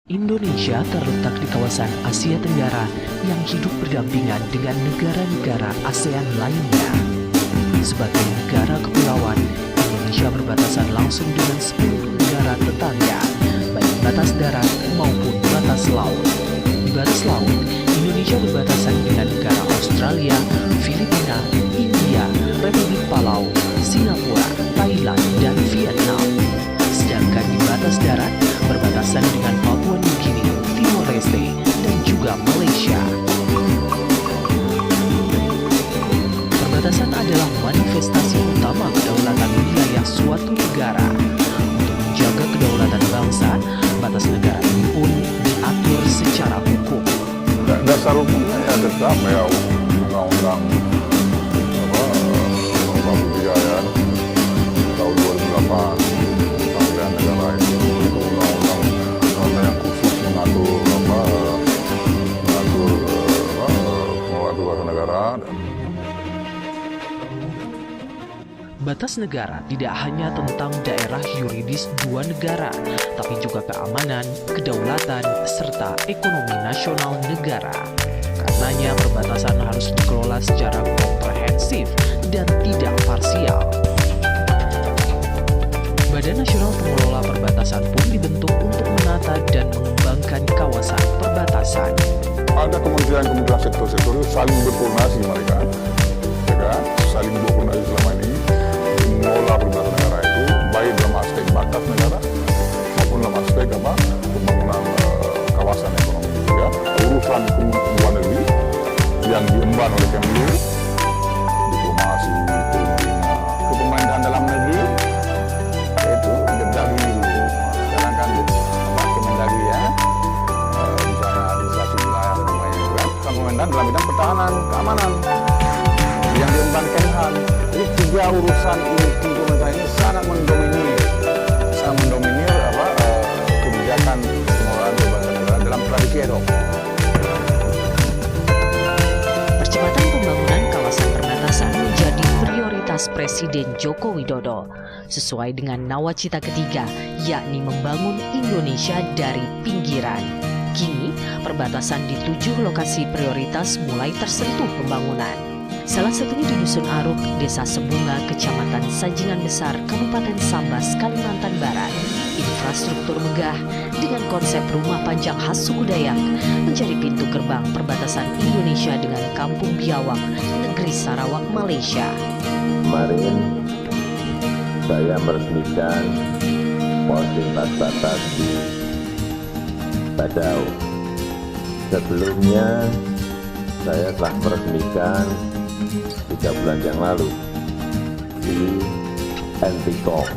Indonesia terletak di kawasan Asia Tenggara yang hidup berdampingan dengan negara-negara ASEAN lainnya. Sebagai negara kepulauan, Indonesia berbatasan langsung dengan 10 negara tetangga, baik batas darat maupun batas laut. Di batas laut, Indonesia berbatasan dengan negara Australia, Filipina, India, Republik Palau, Singapura, Thailand, dan Vietnam. Sedangkan di batas darat, berbatasan dengan Papua Nugini, Timor Leste, dan juga Malaysia. Perbatasan adalah manifestasi utama kedaulatan wilayah suatu negara. Untuk menjaga kedaulatan bangsa, batas negara ini pun diatur secara hukum. Dasar hukumnya ya tetap ya undang-undang pembiayaan tahun 2008 tentang negara itu undang-undang yang khusus mengatur pengelolaan negara. Batas negara tidak hanya tentang daerah yuridis dua negara, tapi juga keamanan, kedaulatan, serta ekonomi nasional negara. Karenanya perbatasan harus dikelola secara komprehensif dan tidak parsial. Badan Nasional Pengelola Perbatasan pun dibentuk untuk menata dan mengembangkan kawasan perbatasan. Ada kementerian-kementerian sektor-sektor itu saling berkoordinasi mereka, saling berkoordinasi selama ini mengelola perbatasan negara itu, baik dalam aspek batas negara maupun dalam aspek pembangunan kawasan ekonomi juga. Urusan luar negeri yang diemban oleh Kemlu, diplomasi, perundingan, kepemerintahan dalam negeri, yaitu Kemendagri dulu. Sekarang kan Kemendagri ya, misalnya administrasi wilayah dan lain-lain juga, kan pemerintahan dalam bidang pertahanan, keamanan, yang diemban Kemhan. Jadi tiga urusan inti pemerintahan ini sangat mendominir kebijakan pengelolaan perbatasan negara dalam tradisi ad hoc. Percepatan pembangunan kawasan perbatasan menjadi prioritas Presiden Joko Widodo sesuai dengan nawacita ketiga, yakni membangun Indonesia dari pinggiran. Kini, perbatasan di 7 lokasi prioritas mulai tersentuh pembangunan. Salah satunya di Dusun Aruk, Desa Sembunga, Kecamatan Sajingan Besar, Kabupaten Sambas, Kalimantan Barat. Infrastruktur megah dengan konsep rumah panjang khas suku Dayak menjadi pintu gerbang perbatasan Indonesia dengan Kampung Biawak, negeri Sarawak, Malaysia. Kemarin saya meresmikan pos lintas batas di Badau. Sebelumnya saya telah meresmikan 3 bulan yang lalu di Entikong.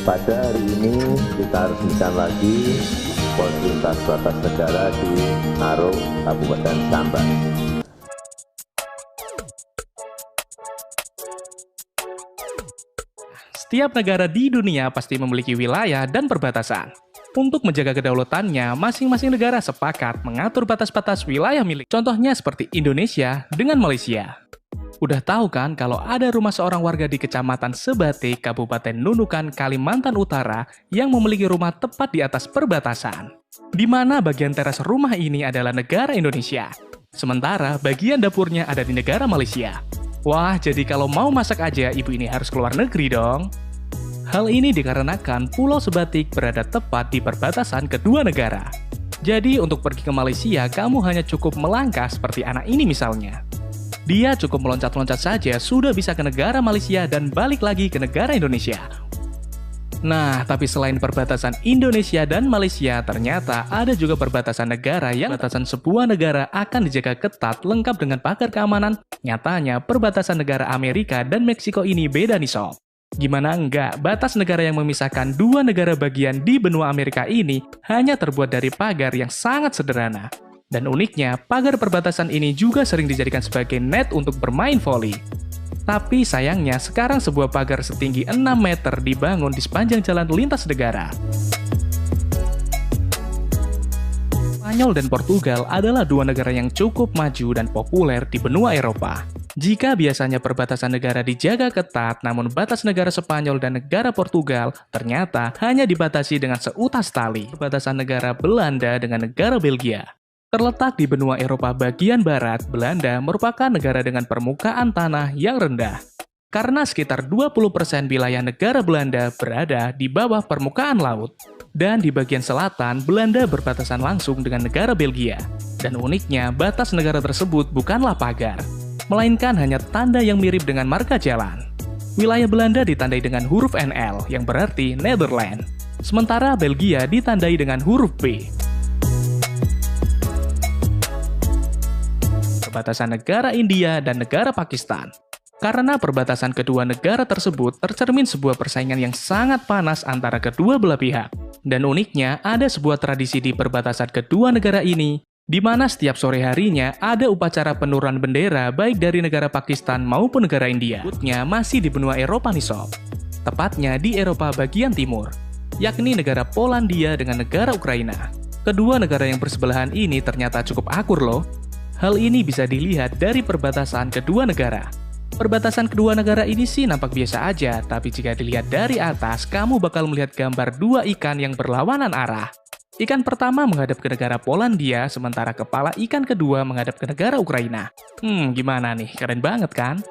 Pada hari ini kita resmikan lagi pos lintas batas negara di Aruk, Kabupaten Sambas. Setiap negara di dunia pasti memiliki wilayah dan perbatasan. Untuk menjaga kedaulatannya, masing-masing negara sepakat mengatur batas-batas wilayah milik. Contohnya seperti Indonesia dengan Malaysia. Udah tahu kan kalau ada rumah seorang warga di Kecamatan Sebate, Kabupaten Nunukan, Kalimantan Utara yang memiliki rumah tepat di atas perbatasan. Di mana bagian teras rumah ini adalah negara Indonesia. Sementara bagian dapurnya ada di negara Malaysia. Wah, jadi kalau mau masak aja ibu ini harus keluar negeri dong. Hal ini dikarenakan Pulau Sebatik berada tepat di perbatasan kedua negara. Jadi untuk pergi ke Malaysia, kamu hanya cukup melangkah seperti anak ini misalnya. Dia cukup meloncat-loncat saja sudah bisa ke negara Malaysia dan balik lagi ke negara Indonesia. Nah, tapi selain perbatasan Indonesia dan Malaysia, ternyata ada juga perbatasan negara yang perbatasan sebuah negara akan dijaga ketat lengkap dengan pagar keamanan. Nyatanya, perbatasan negara Amerika dan Meksiko ini beda nih sob. Gimana enggak, batas negara yang memisahkan dua negara bagian di benua Amerika ini hanya terbuat dari pagar yang sangat sederhana. Dan uniknya, pagar perbatasan ini juga sering dijadikan sebagai net untuk bermain voli. Tapi sayangnya, sekarang sebuah pagar setinggi 6 meter dibangun di sepanjang jalan lintas negara. Spanyol dan Portugal adalah dua negara yang cukup maju dan populer di benua Eropa. Jika biasanya perbatasan negara dijaga ketat, namun batas negara Spanyol dan negara Portugal ternyata hanya dibatasi dengan seutas tali. Perbatasan negara Belanda dengan negara Belgia. Terletak di benua Eropa bagian barat, Belanda merupakan negara dengan permukaan tanah yang rendah. Karena sekitar 20% wilayah negara Belanda berada di bawah permukaan laut. Dan di bagian selatan, Belanda berbatasan langsung dengan negara Belgia. Dan uniknya, batas negara tersebut bukanlah pagar, melainkan hanya tanda yang mirip dengan marka jalan. Wilayah Belanda ditandai dengan huruf NL, yang berarti Netherlands. Sementara Belgia ditandai dengan huruf B. Perbatasan negara India dan negara Pakistan. Karena perbatasan kedua negara tersebut tercermin sebuah persaingan yang sangat panas antara kedua belah pihak. Dan uniknya, ada sebuah tradisi di perbatasan kedua negara ini, di mana setiap sore harinya ada upacara penurunan bendera baik dari negara Pakistan maupun negara India. Sebutnya masih di benua Eropa nih sob. Tepatnya di Eropa bagian timur, yakni negara Polandia dengan negara Ukraina. Kedua negara yang bersebelahan ini ternyata cukup akur loh. Hal ini bisa dilihat dari perbatasan kedua negara. Perbatasan kedua negara ini sih nampak biasa aja, tapi jika dilihat dari atas, kamu bakal melihat gambar dua ikan yang berlawanan arah. Ikan pertama menghadap ke negara Polandia, sementara kepala ikan kedua menghadap ke negara Ukraina. Gimana nih? Keren banget kan?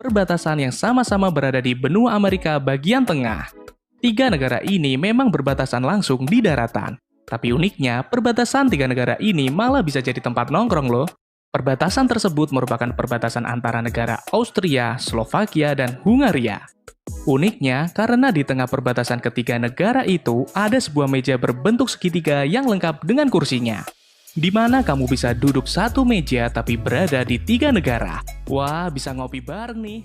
Perbatasan yang sama-sama berada di benua Amerika bagian tengah. Tiga negara ini memang berbatasan langsung di daratan. Tapi uniknya, perbatasan tiga negara ini malah bisa jadi tempat nongkrong loh. Perbatasan tersebut merupakan perbatasan antara negara Austria, Slovakia, dan Hungaria. Uniknya, karena di tengah perbatasan ketiga negara itu ada sebuah meja berbentuk segitiga yang lengkap dengan kursinya. Di mana kamu bisa duduk satu meja tapi berada di tiga negara. Wah, bisa ngopi bareng nih.